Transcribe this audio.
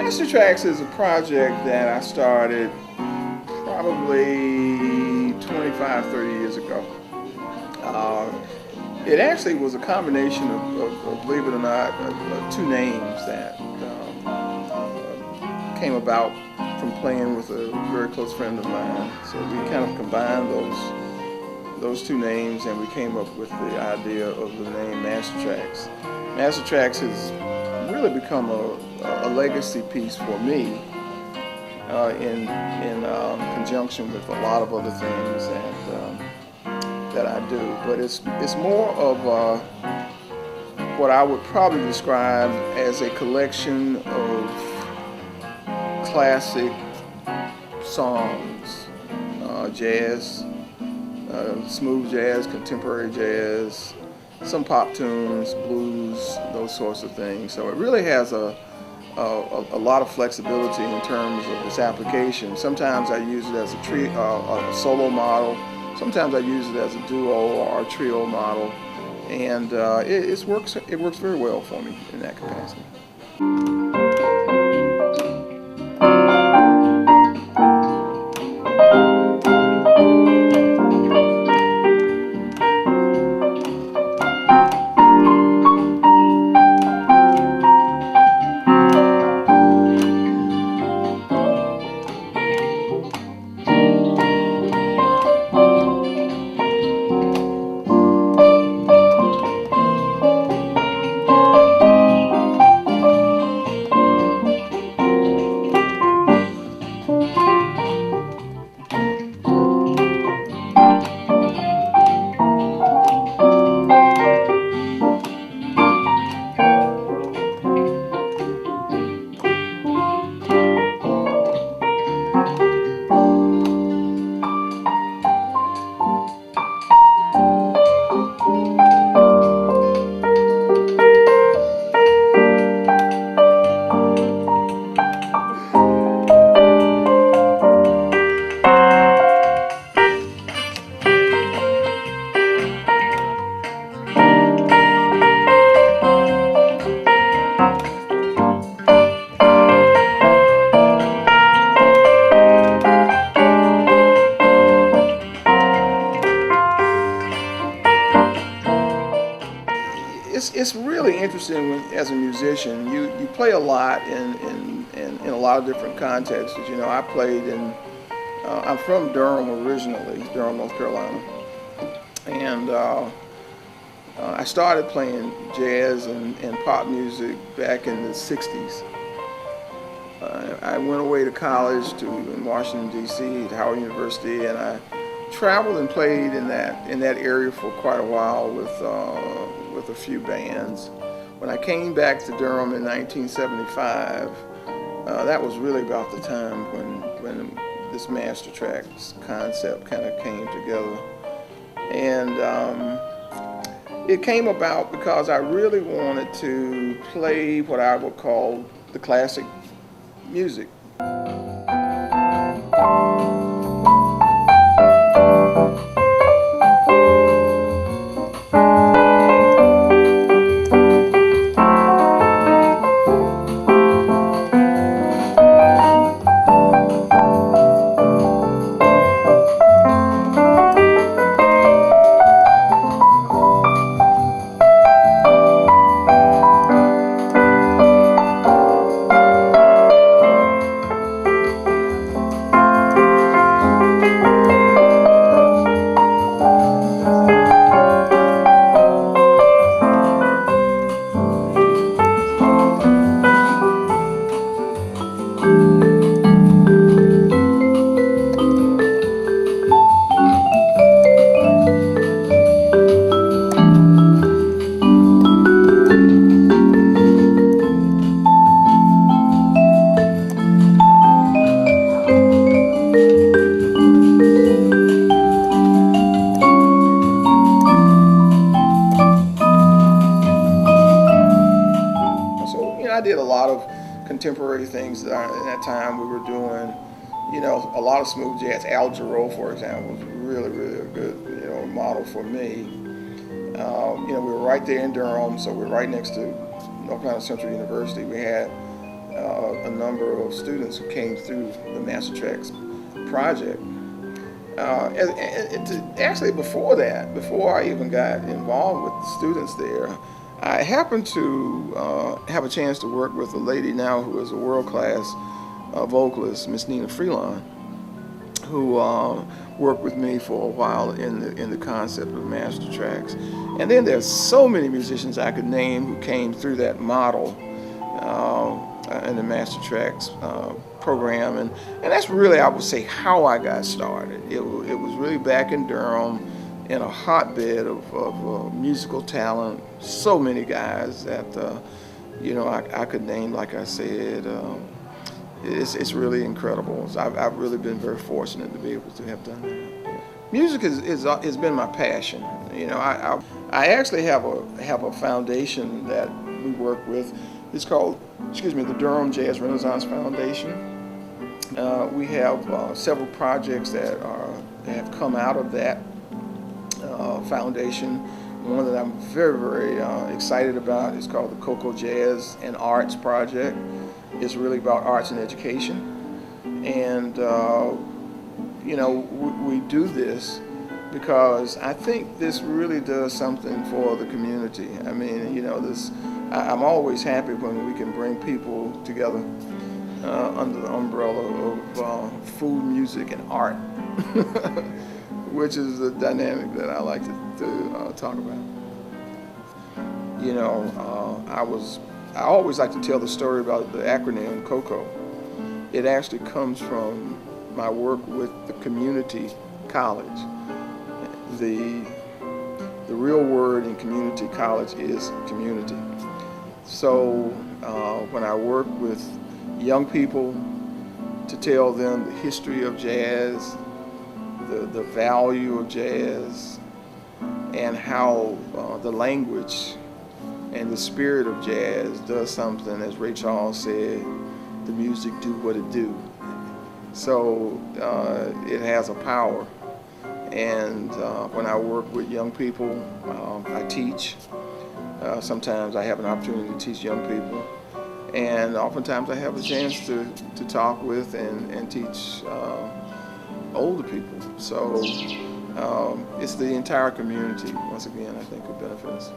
MasterTrax is a project that I started probably 25, 30 years ago. It actually was a combination of believe it or not, two names that came about from playing with a very close friend of mine. So we kind of combined those two names, and we came up with the idea of the name MasterTrax. MasterTrax has really become a legacy piece for me in conjunction with a lot of other things that I do. But it's more of what I would probably describe as a collection of classic songs, jazz, smooth jazz, contemporary jazz, some pop tunes, blues, those sorts of things. So it really has a lot of flexibility in terms of its application. Sometimes I use it as a solo model. Sometimes I use it as a duo or a trio model, and it works very well for me in that capacity. It's really interesting as a musician. You play a lot in a lot of different contexts. You know, I played in. I'm from Durham originally, Durham, North Carolina, and I started playing jazz and pop music back in the '60s. I went away to college in Washington D.C. at Howard University, and I traveled and played in that area for quite a while with a few bands. When I came back to Durham in 1975, that was really about the time when this MasterTrax concept kind of came together. And it came about because I really wanted to play what I would call the classic music. I did a lot of contemporary things that in that time we were doing. You know, a lot of smooth jazz. Al Jarreau, for example, was really a good model for me. We were right there in Durham, so we were right next to North Carolina Central University. We had a number of students who came through the MasterTrax project. Actually, before that, before I even got involved with the students there, I happened to have a chance to work with a lady now who is a world-class vocalist, Miss Nina Freelon, who worked with me for a while in the concept of MasterTrax. And then there's so many musicians I could name who came through that model in the MasterTrax program, and that's really, I would say, how I got started. It was really back in Durham, in a hotbed of musical talent. So many guys that I could name, like I said. It's really incredible. So I've really been very fortunate to be able to have done that. Music has been my passion. I actually have a foundation that we work with. It's called, the Durham Jazz Renaissance Foundation. We have several projects that have come out of that foundation. One that I'm very, very excited about is called the Cocoa Jazz and Arts Project. It's really about arts and education, and we do this because I think this really does something for the community. I mean, I'm always happy when we can bring people together under the umbrella of food, music, and art, which is the dynamic that I like to talk about. I always like to tell the story about the acronym COCO. It actually comes from my work with the community college. The real word in community college is community. So when I work with young people to tell them the history of jazz, the value of jazz, and how the language and the spirit of jazz does something, as Ray Charles said, the music do what it do. So it has a power. And when I work with young people, I teach. Sometimes I have an opportunity to teach young people. And oftentimes I have a chance to talk with and teach older people. So it's the entire community, once again, I think, would benefit us.